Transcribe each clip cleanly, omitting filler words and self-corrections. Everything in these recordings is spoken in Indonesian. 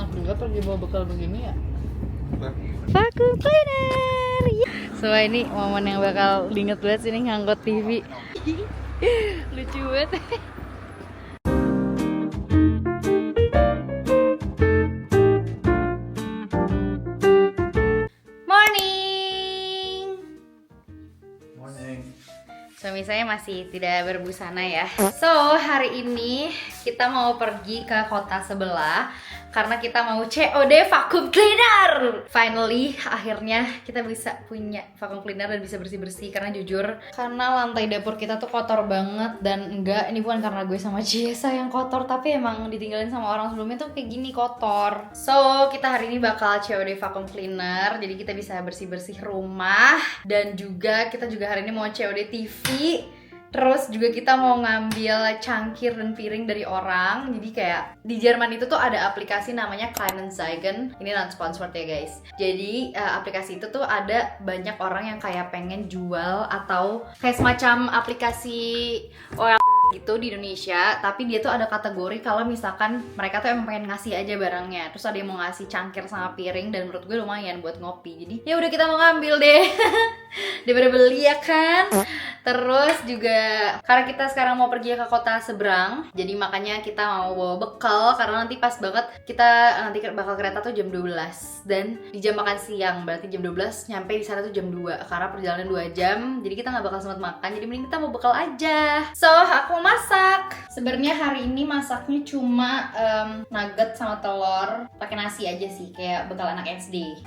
enak juga pergi bawa bekal begini ya. Vacuum cleaner. So ini momen yang bakal diinget banget sini ngangkut TV. Lucu banget. Morning. Suami saya masih tidak berbusana ya. So hari ini kita mau pergi ke kota sebelah karena kita mau COD vacuum cleaner. Finally, akhirnya kita bisa punya vacuum cleaner dan bisa bersih-bersih. Karena jujur, karena lantai dapur kita tuh kotor banget. Dan enggak, ini bukan karena gue sama Ciesa yang kotor, tapi emang ditinggalin sama orang sebelumnya tuh kayak gini kotor. So, kita hari ini bakal COD vacuum cleaner. Jadi kita bisa bersih-bersih rumah. Dan juga kita juga hari ini mau COD TV. Terus juga kita mau ngambil cangkir dan piring dari orang. Jadi kayak di Jerman itu tuh ada aplikasi namanya Kleinanzeigen. Ini non sponsored ya guys. Jadi aplikasi itu tuh ada banyak orang yang kayak pengen jual atau kayak semacam aplikasi OL gitu di Indonesia, tapi dia tuh ada kategori kalau misalkan mereka tuh emang pengen ngasih aja barangnya. Terus ada yang mau ngasih cangkir sama piring dan menurut gue lumayan buat ngopi. Jadi ya udah kita mau ngambil deh. Daripada beli ya kan. Terus juga karena kita sekarang mau pergi ke kota seberang, jadi makanya kita mau bawa bekal karena nanti pas banget kita nanti bakal kereta tuh jam 12 dan di jam makan siang, berarti jam 12 nyampe di sana tuh jam 2 karena perjalanan 2 jam. Jadi kita nggak bakal sempat makan, jadi mending kita mau bekal aja. So, aku masak. Sebenarnya hari ini masaknya cuma nugget sama telur, pakai nasi aja sih, kayak bekal anak SD.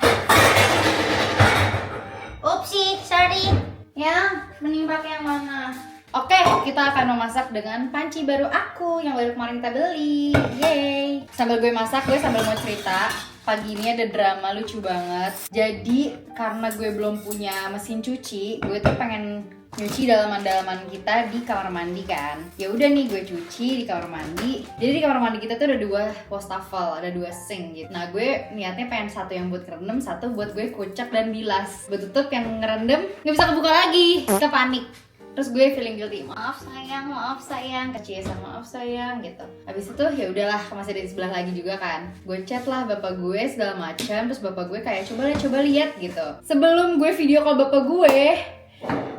Upsi, sorry. Ya, mending pakai yang mana? Oke, kita akan memasak dengan panci baru aku yang baru kemarin kita beli. Yeay. Sambil gue masak, gue sambil mau cerita. Pagi ini ada drama lucu banget. Jadi, karena gue belum punya mesin cuci, gue tuh pengen nyuci dalaman-dalaman kita di kamar mandi kan. Ya udah nih gue cuci di kamar mandi. Jadi di kamar mandi kita tuh ada 2 wastafel, ada 2 sink gitu. Nah gue niatnya pengen satu yang buat ngerendam, satu buat gue kocak dan bilas. Gue tutup yang ngerendam, nggak bisa kebuka lagi. Kita panik. Terus gue feeling guilty, maaf sayang, kecil sama maaf sayang gitu. Habis itu ya udahlah, masih di sebelah lagi juga kan. Gue chat lah bapak gue segala macam, terus bapak gue kayak coba lihat gitu. Sebelum gue video call bapak gue,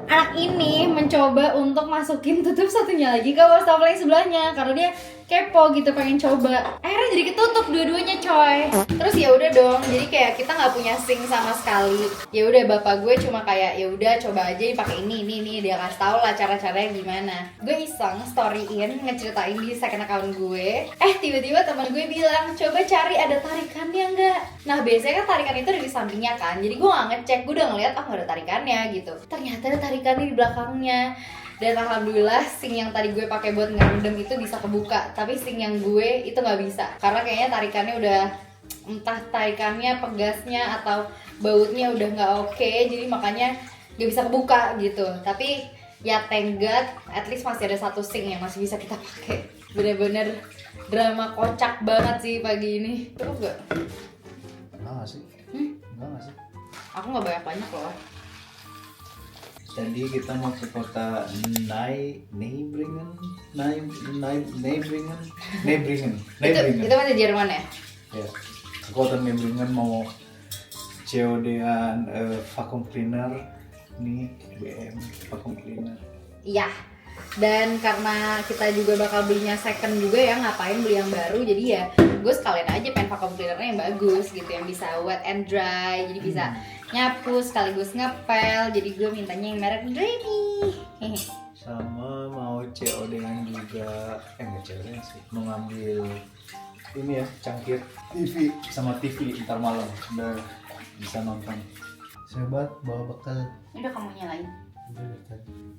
anak ini mencoba untuk masukin tutup satunya lagi ke wastafel yang sebelahnya karena dia kepo gitu, pengen coba. Akhirnya jadi ketutup dua-duanya coy. Terus ya udah dong, jadi kayak kita nggak punya sink sama sekali. Ya udah bapak gue cuma kayak ya udah coba aja pakai ini dia kasih tau lah cara-caranya gimana. Gue iseng storyin ngeceritain di second account gue. Tiba-tiba teman gue bilang coba cari ada tarikannya nggak. Nah biasanya kan tarikan itu ada di sampingnya kan. Jadi gue nggak ngecek, gue udah ngeliat nggak ada tarikannya gitu. Ternyata ada tarikannya di belakangnya. Dan alhamdulillah sink yang tadi gue pakai buat ngerendam itu bisa kebuka, tapi sink yang gue itu nggak bisa karena kayaknya tarikannya udah entah tarikannya pegasnya atau bautnya udah nggak oke, jadi makanya nggak bisa kebuka gitu. Tapi ya thank God, at least masih ada satu sink yang masih bisa kita pakai. Bener-bener drama kocak banget sih pagi ini. Terus nggak? Enggak sih? Enggak sih? Aku nggak banyak loh. Jadi kita mau ke kota Nijmegen. Itu masih Jerman ya? Ya, ke kota Nijmegen mau COD-an vacuum cleaner. Nih BM vacuum cleaner. Iya. Dan karena kita juga bakal belinya second juga ya, ngapain beli yang baru, jadi ya gue sekalian aja pengen vacuum cleanernya yang bagus gitu, yang bisa wet and dry, jadi bisa nyapu sekaligus ngepel. Jadi gue mintanya yang merek Dreamy. Sama mau COD-an juga, nggak COD sih, mau ngambil ini ya, cangkir TV sama TV ntar malam udah bisa nonton. Sebat bawa bekal. Udah kamu nyalain.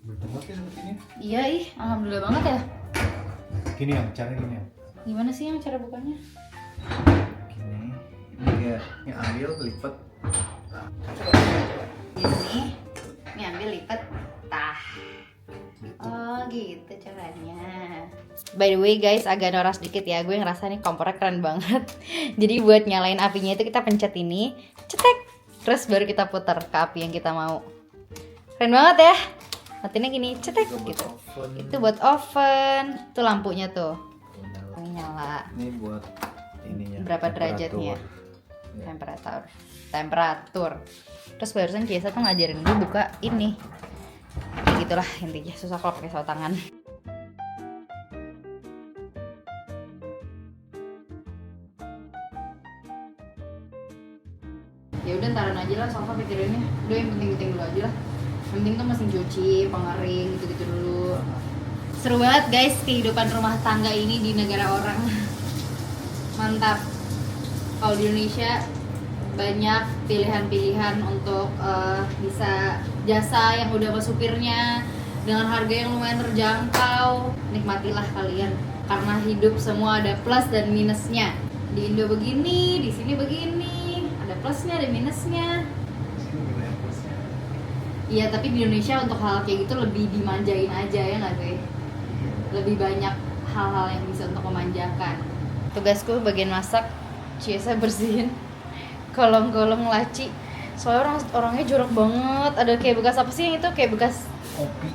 Bertebak ya sepertinya. Iya alhamdulillah banget ya. Gini ya, cara gini ya. Gimana sih yang cara bukanya? Gini, ini ya, ambil lipat. Ini ambil lipat, tah. Oh gitu caranya. By the way guys, agak norak sedikit ya, gue ngerasa nih kompornya keren banget. Jadi buat nyalain apinya itu kita pencet ini, cetek, terus baru kita putar ke api yang kita mau. Keren banget ya. Matinya gini, cetek gitu. Itu buat oven. Tuh lampunya tuh. Ini nyala. Ini buat ininya. Berapa derajatnya? Ya. Temperatur. Terus barusan Ciesa tuh ngajarin gue buka ini. Ya gitulah intinya, susah kalau pakai sapu tangan. Ya udah ntaran aja lah sofa pikirannya. Udah yang penting-penting dulu aja lah. Yang penting tuh mesin cuci, pengering gitu-gitu dulu. Seru banget guys kehidupan rumah tangga ini di negara orang. Mantap. Kalau di Indonesia banyak pilihan-pilihan untuk bisa jasa yang udah ke supirnya dengan harga yang lumayan terjangkau. Nikmatilah kalian karena hidup semua ada plus dan minusnya. Di Indo begini, di sini begini, ada plusnya ada minusnya. Iya, tapi di Indonesia untuk hal kayak gitu lebih dimanjain aja ya nggak sih? Lebih banyak hal-hal yang bisa untuk memanjakan. Tugasku bagian masak, Ciesa bersihin kolong-kolong laci. Soalnya orangnya jorok banget. Ada kayak bekas apa sih yang itu kayak bekas Kopi.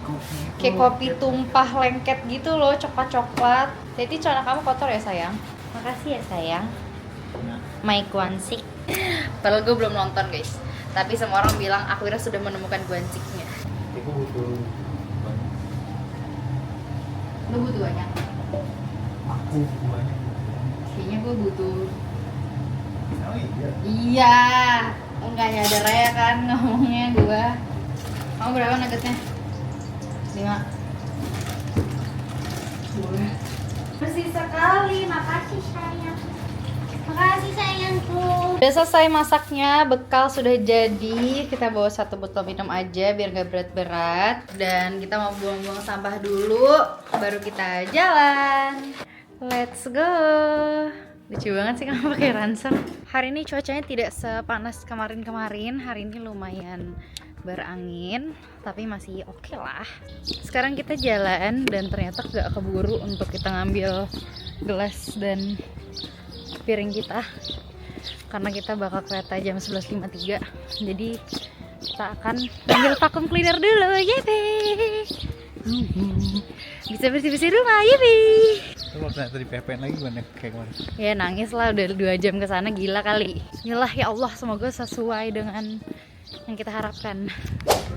kayak kopi tumpah lengket gitu loh, coklat-coklat. Jadi celana kamu kotor ya sayang? Makasih ya sayang. My Gwansik. Padahal gue belum nonton guys. Tapi semua orang bilang aku kira sudah menemukan Gwansiknya. Aku butuh banyak. Lu butuh banyak? Aku butuh banyak. Kayaknya gue butuh. Oh iya. Iya. Enggak nyadar ya kan ngomongnya gue. Kamu berapa nuggetnya? 5. Boleh. Bersih sekali, makasih sayang. Makasih sayangku. Udah selesai masaknya, bekal sudah jadi. Kita bawa 1 botol minum aja biar gak berat-berat. Dan kita mau buang-buang sampah dulu, baru kita jalan. Let's go. Lucu banget sih kamu pakai ransel. Hari ini cuacanya tidak sepanas kemarin-kemarin. Hari ini lumayan berangin, tapi masih oke lah. Sekarang kita jalan dan ternyata gak keburu untuk kita ngambil gelas dan piring kita karena kita bakal kereta jam 11.53. Jadi kita akan ambil vacuum cleaner dulu. Yeay, bisa bersih-bersih rumah. Yeay. Kalau ternyata di PPN lagi gimana kayak kemarin? Ya nangis lah, udah 2 jam kesana, gila kali. Bismillah ya Allah, semoga sesuai dengan yang kita harapkan.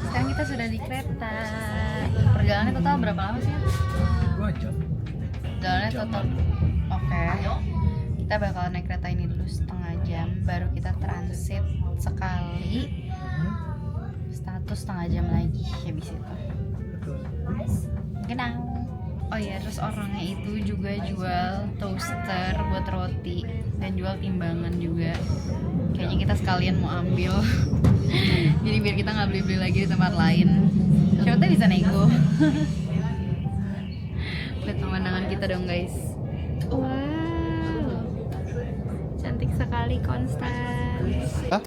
Sekarang kita sudah di kereta. Perjalanannya total berapa lama sih? 2 jam. Perjalanannya total. Oke. Kita bakal naik kereta ini dulu setengah jam, baru kita transit sekali. Setengah jam lagi habis itu. Kenang. Oh iya, terus orangnya itu juga jual toaster buat roti dan jual timbangan juga. Kayaknya kita sekalian mau ambil. Jadi biar kita nggak beli-beli lagi di tempat lain. Siapa tahu bisa nego. Lihat pemandangan kita dong guys. Wow, cantik sekali Konstans. Hah?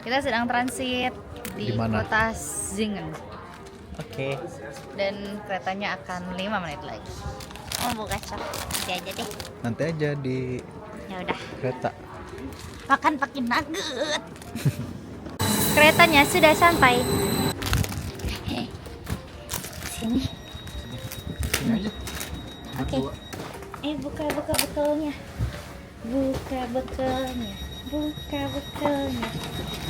Kita sedang transit di Dimana? kota Zingen. Oke. Dan keretanya akan 5 menit lagi. Mau buka cok, nanti aja deh. Nanti aja di Ya udah. kereta. Makan pakai nugget. Keretanya sudah sampai. Sini. Sini aja. Oke. Buka bekalnya. Buka bekalnya.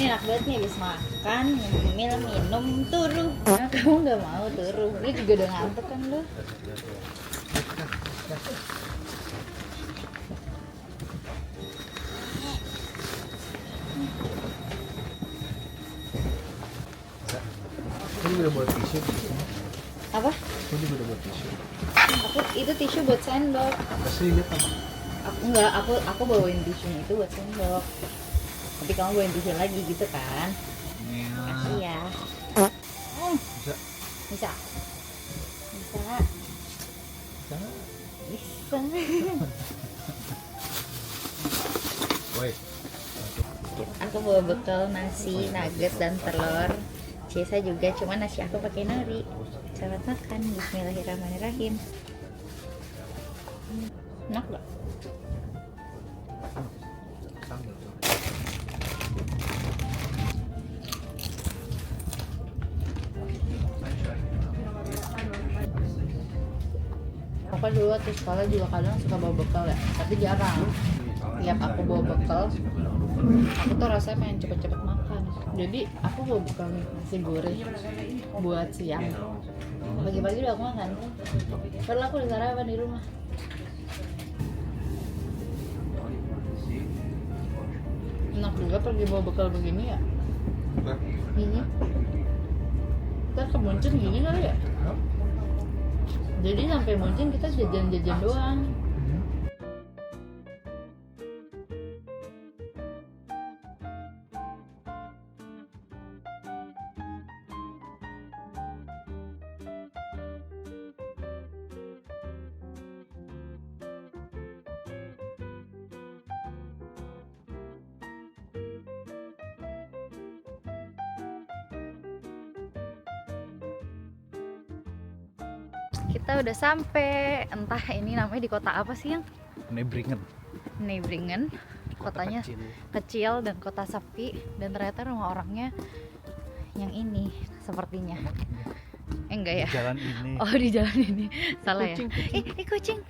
Ini enak banget nih, habis makan, ngemil, minum, turu. Nah, kamu nggak mau turu. Lu juga udah ngantuk kan lu? Aku juga udah buat tisu. Apa? Aku juga udah buat tisu. Aku itu tisu buat sendok. Kasih lihat apa? Aku bawain tisunya itu buat sendok. Tapi kamu bawain tisu lagi gitu kan? Makasih ya. Bisa. Bisa. Woi. Aku bawa bekal nasi, nugget dan telur. Ciesa juga, cuma nasi aku pakai nori. Selamat makan. Bismillahirrahmanirrahim. Enak gak? Sambal tuh. Papa dulu waktu sekolah juga kadang suka bawa bekal ya, tapi jarang. Tiap aku bawa bekal, aku tuh rasanya pengen cepet-cepet makan. Jadi aku bawa bekal nih nasi goreng buat siang. Pagi-pagi udah aku makan. Padahal aku udah sarapan di rumah. Enak juga pergi bawa bekal begini ya. Ini. Kita ke Munchen gini kali ya. Jadi sampai Munchen kita jajan-jajan doang. Kita udah sampai, entah ini namanya di kota apa sih yang? Nebringen. Kotanya kecil dan kota sepi, dan ternyata rumah orangnya yang ini sepertinya. Enggak ya? Di jalan ini. Oh, di jalan ini. Salah Kucing, ya? Kucing.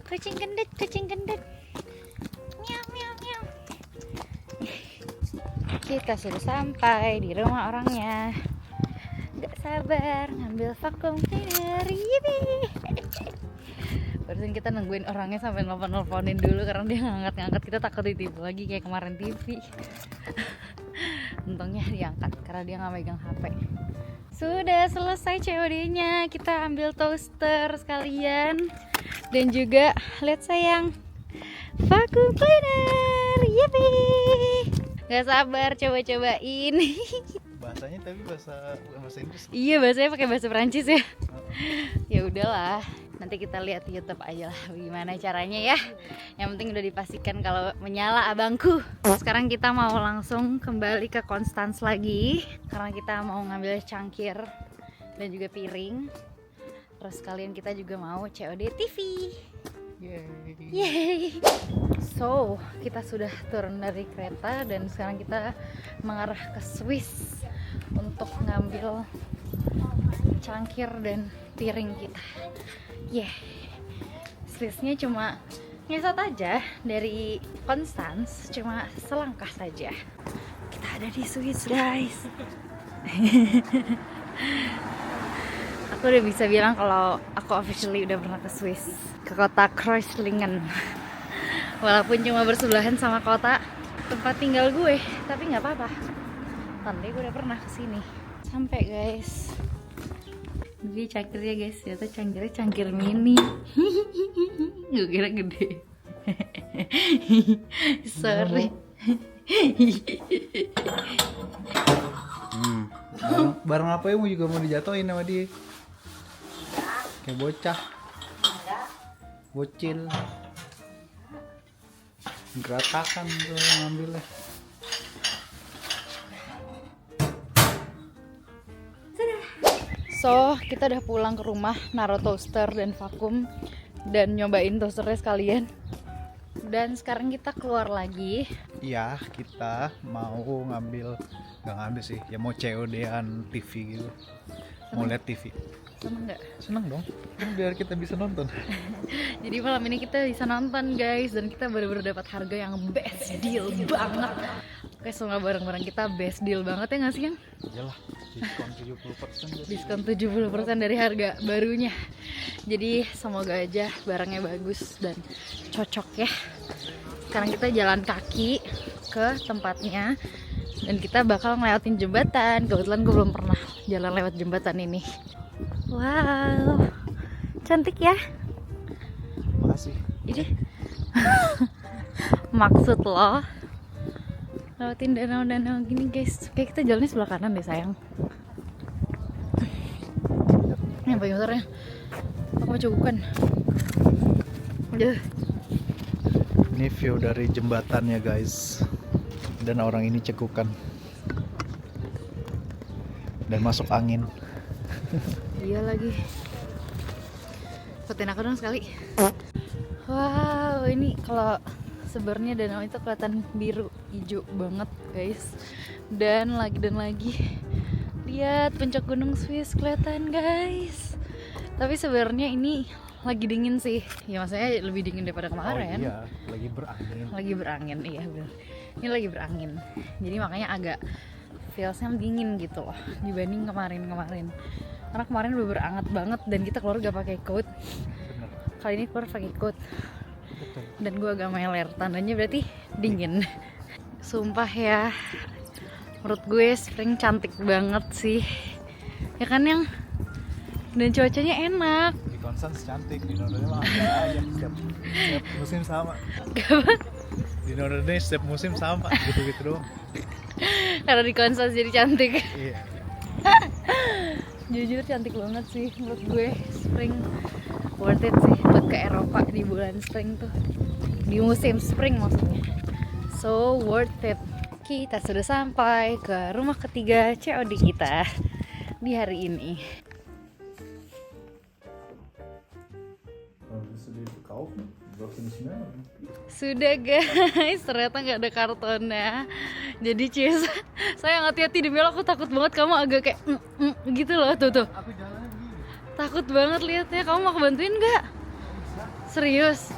Kucing gendut, kucing gendut. Miau, miau, miau. Kita sudah sampai di rumah orangnya. Gak sabar ngambil vacuum cleaner. Yippee. Barusan kita nungguin orangnya sampai nelfon-nelfonin dulu karena dia ngangkat-ngangkat, kita takut ditipu lagi kayak kemarin TV. Untungnya diangkat karena dia nggak megang HP. Sudah selesai COD-nya, kita ambil toaster sekalian dan juga lihat sayang, vacuum cleaner. Yippee. Gak sabar coba-cobain. Bahasanya tapi bahasa Inggris. Iya, bahasanya pakai bahasa Perancis ya. Ya udahlah, nanti kita lihat di YouTube aja lah gimana caranya ya. Yang penting udah dipastikan kalau menyala abangku. Sekarang kita mau langsung kembali ke Konstans lagi karena kita mau ngambil cangkir dan juga piring. Terus kalian kita juga mau COD TV. Yeay. So, kita sudah turun dari kereta dan sekarang kita mengarah ke Swiss untuk ngambil cangkir dan piring kita. Swissnya cuma ngesot aja dari Konstans, cuma selangkah saja. Kita ada di Swiss, guys. Aku udah bisa bilang kalau aku officially udah pernah ke Swiss, ke kota Kreuzlingen. Walaupun cuma bersebelahan sama kota tempat tinggal gue, tapi nggak apa-apa. Nanti gue udah pernah kesini. Sampai guys. Jadi cangkirnya guys, ternyata cangkirnya cangkir mini. Gue kira gede. Sorry. Barang apa yang juga mau dijatuhin sama dia? Kayak bocah. Bocil. Geratakan tuh ngambilnya. So, kita udah pulang ke rumah, naruh toaster dan vakum dan nyobain toasternya sekalian. Dan sekarang kita keluar lagi. Iya, kita mau nggak ngambil sih, ya mau COD-an TV gitu. Mau lihat TV. Seneng nggak? Seneng dong, kan biar kita bisa nonton. Jadi malam ini kita bisa nonton guys, dan kita baru-baru dapat harga yang best deal banget. Oke, semua barang-barang kita best deal banget ya nggak sih Yang? Iyalah, diskon 70%. Diskon 70% dari harga barunya. Jadi semoga aja barangnya bagus dan cocok ya. Sekarang kita jalan kaki ke tempatnya dan kita bakal ngelewatin jembatan. Kebetulan gue belum pernah jalan lewat jembatan ini. Wow, cantik ya. Makasih. Ini maksud lo lewatin danau-danau gini guys. Kayak kita jalannya sebelah kanan deh sayang. Ini yang paling besarnya. Aku mau cobukan. Ini view dari jembatannya guys. Dan orang ini cekukan. Dan masuk angin. Iya lagi. Fotoin aku dong sekali. Wow, ini kalau sebenarnya danau itu kelihatan biru hijau banget guys. Dan lagi lihat puncak gunung Swiss kelihatan guys. Tapi sebenarnya ini lagi dingin sih. Ya maksudnya lebih dingin daripada kemarin. Oh iya, lagi berangin. Lagi berangin, iya bener. Ini lagi berangin. Jadi makanya agak feelsnya dingin gitu loh dibanding kemarin. Karena kemarin bener anget banget dan kita keluar gak pakai coat. Bener. Kali ini keluar pakai coat. Betul. Dan gue agak meler, tandanya berarti dingin. Sumpah ya, menurut gue spring cantik banget sih. Ya kan yang dan cuacanya enak. Di Konstans cantik, di Nordene mah aja setiap musim sama. Di Nordene setiap musim sama, gitu-gitu doang. Karena di Konstans jadi cantik. Iya. Jujur cantik banget sih menurut gue. Spring worth it sih buat ke Eropa di bulan spring tuh. Di musim spring maksudnya. So worth it. Kita sudah sampai ke rumah ketiga COD kita di hari ini. Sudah guys, ternyata nggak ada kartonnya. Jadi Cis, saya hati-hati demi Allah, aku takut banget kamu agak kayak gitu loh, tuh. Aku jalannya begini. Takut banget liatnya, kamu mau bantuin nggak? Serius?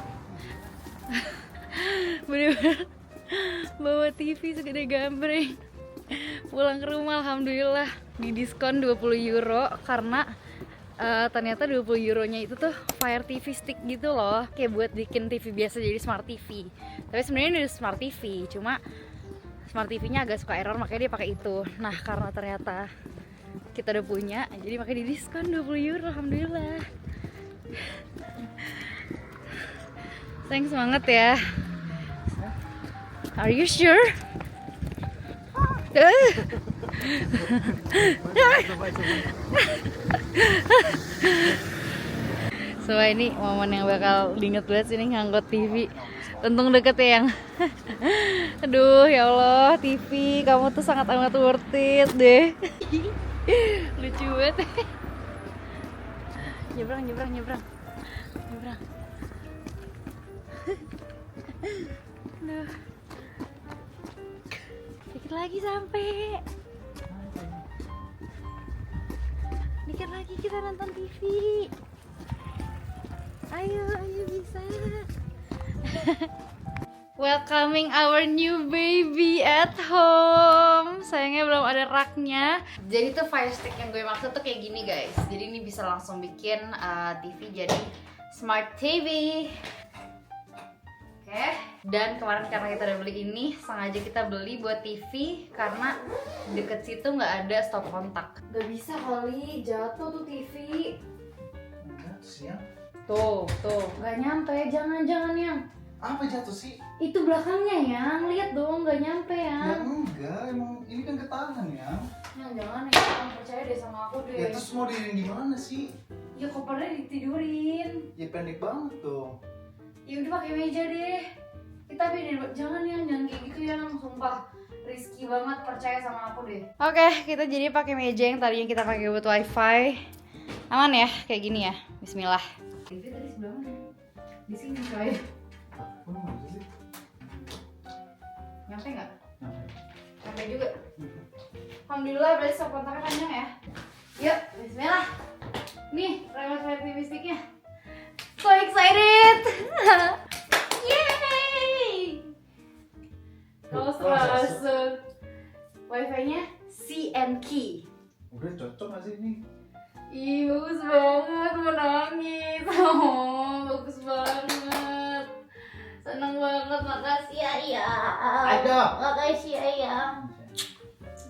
Bener-bener bawa TV segede gambreng. Pulang ke rumah alhamdulillah di diskon 20 euro karena ternyata 20 euronya itu tuh Fire TV stick gitu loh, kayak buat bikin TV biasa jadi Smart TV. Tapi sebenarnya ini Smart TV, cuma Smart TV-nya agak suka error makanya dia pakai itu. Nah karena ternyata kita udah punya, jadi makanya di diskon 20 euro alhamdulillah. Thanks banget ya. Are you sure? So ini momen yang bakal diinget banget sih nih, ngangkut TV. Untung deket ya yang. Aduh ya Allah, TV kamu tuh sangat amat worth it deh. Lucu banget. Nyebrang. Aduh. Dikit lagi sampai. Dikit lagi kita nonton TV. Ayo bisa. Welcoming our new baby at home. Sayangnya belum ada raknya. Jadi tuh Fire Stick yang gue maksud tuh kayak gini guys. Jadi ini bisa langsung bikin TV jadi Smart TV. Oke. Dan kemarin karena kita udah beli ini, sengaja kita beli buat TV karena deket situ nggak ada stop kontak. Gak bisa kali, jatuh tuh TV. Tuh, nggak nyampe, jangan yang. Apa jatuh sih? Itu belakangnya yang, lihat dong, nggak nyampe Ya yang. enggak, emang ini kan ketahan ya. Yang jangan ya, kamu percaya deh sama aku deh. Ya terus mau diriin di mana sih? Ya kopernya ditidurin. Ya pendek banget tuh. Ya udah pakai meja deh. Kita beda, jangan kayak gitu yang, sumpah risky banget, percaya sama aku deh. Oke, kita jadi pakai meja yang tadinya kita pakai buat wifi. Aman ya, kayak gini ya. Bismillah. TV tadi sebelah mana? Di sini coy. Nyampe nggak? Nyampe juga. Alhamdulillah berarti stop kontaknya panjang ya. Yuk, bismillah. Nih, remote Fire TV sticknya. So excited. Yeay. Kalau masuk wifi-nya C&Key. Udah cocok gak sih ini? Ih, bagus banget, mau nangis. Oh, bagus banget. Seneng banget, makasih ya Ayo. Makasih ya.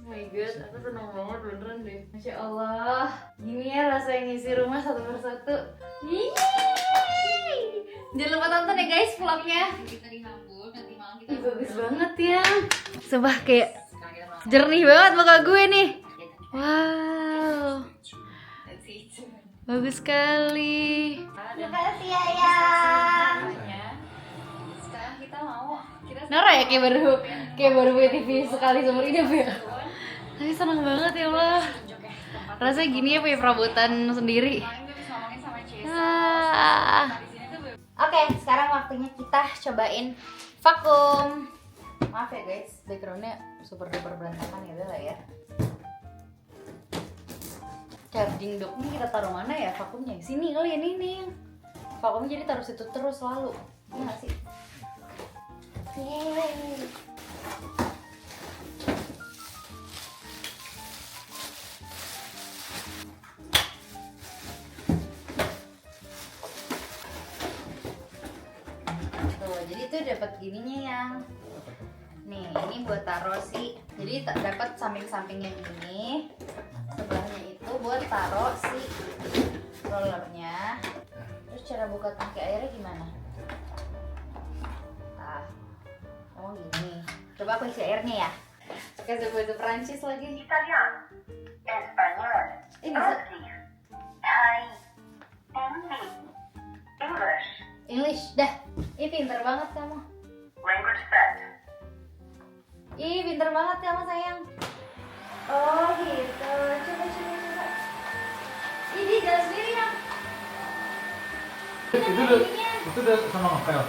Oh my god, aku seneng banget beneran deh. Masya Allah. Gini ya rasanya ngisi rumah satu persatu. Yeay. Jangan lupa tonton ya guys vlognya. Kita di Hamburg, nanti malam kita. Ih, bagus banget ya. Sumpah kayak jernih banget muka gue nih. Wow. Bagus sekali. Makasih ya. Sekarang kita mau Nora ya kayak baru punya TV sekali seumur hidup ya. Tapi seneng banget ya Allah. Rasanya gini ya punya perabotan sendiri. Oke, sekarang waktunya kita cobain vakum. Maaf ya guys, backgroundnya super duper berantakan ya lah ya. Charging dock ini kita taruh mana ya vakumnya? Sini kali ya, nih. vakumnya jadi taruh situ terus selalu. Iya nggak sih? Yeay. Tuh, jadi tuh dapat gininya yang nih, ini buat taruh sih. Jadi dapat samping-sampingnya gini. Sebelahnya itu buat taruh si rollernya. Terus cara buka tangki airnya gimana? Ah, oh gini. Coba aku isi airnya ya. Pakai bahasa Perancis lagi. Italiano, Español, Ini bisa Rusi, Thai, Hindi, English, English dah. Ih pinter banget kamu. language set. Ih pinter banget kamu sayang. Oh gitu. Coba. Ih dia jalan sendiri ya. Itu udah sama ngepel.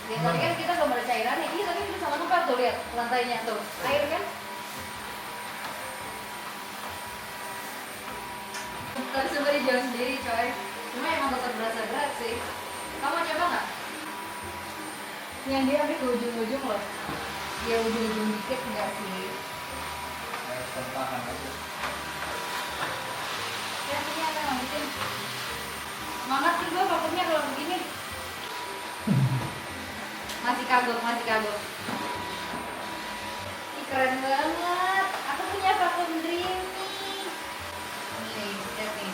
Ya, tadi kan kita belum ada cairannya. Iya tapi itu sama ngepel tuh, lihat lantainya tuh. Air kan? Tapi sebenarnya jalan sendiri coy. Cuma emang tetap berasa berat sih. Kamu mau coba nggak? Yang dia sampai ke ujung-ujung loh. Ya ujung-ujung dikit enggak sih? Pertahan aja. Kayaknya memang bikin semangat sih gue vakumnya kalau begini. Masih kagok. Ih keren banget. Aku punya vakum dream nih. Nih, lihat nih.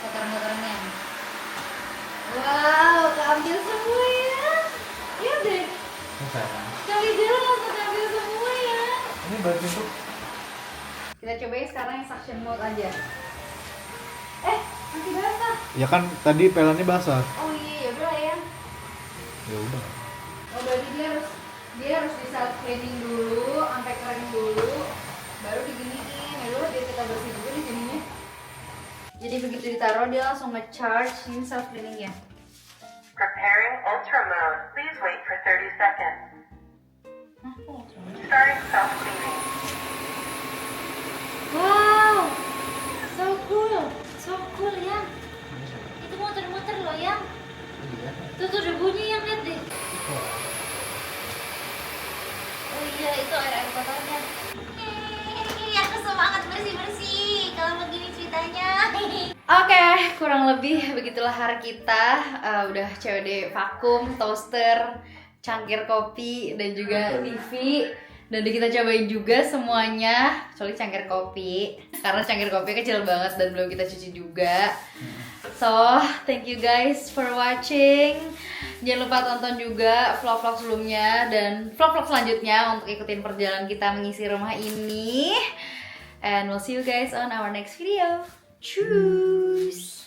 Motor-motornya. Wow, keambil semua ya. Iya deh. Sayang. Kali jalan langsung keambil semua ya. Ini baju tuh. Kita cobain sekarang yang suction mode aja. Masih basah. Ya kan tadi pelannya basah. Oh iya, ya udah ya. Ya udah. Oh berarti dia harus di self cleaning dulu, sampai kering dulu, baru diginiin. Ya udah biar kita bersih dulu di sininya. Jadi begitu ditaruh dia langsung nge-charge ini self cleaningnya. Preparing ultra mode. Please wait for 30 seconds. Nah, kok nggak coba? Starting self-cleaning. Wow, so cool ya. Itu muter-muter loh ya. Tuh debunya yang lihat deh. Oh iya itu air kotornya. Aku semangat bersih kalau begini ceritanya. Oke, kurang lebih begitulah hari kita. Udah COD vakum, toaster, cangkir kopi dan juga TV. Dan kita cobain juga semuanya, kecuali cangkir kopi. Karena cangkir kopi kecil banget dan belum kita cuci juga. So, thank you guys for watching. Jangan lupa tonton juga vlog-vlog sebelumnya dan vlog-vlog selanjutnya untuk ikutin perjalanan kita mengisi rumah ini. And we'll see you guys on our next video. Tschüss.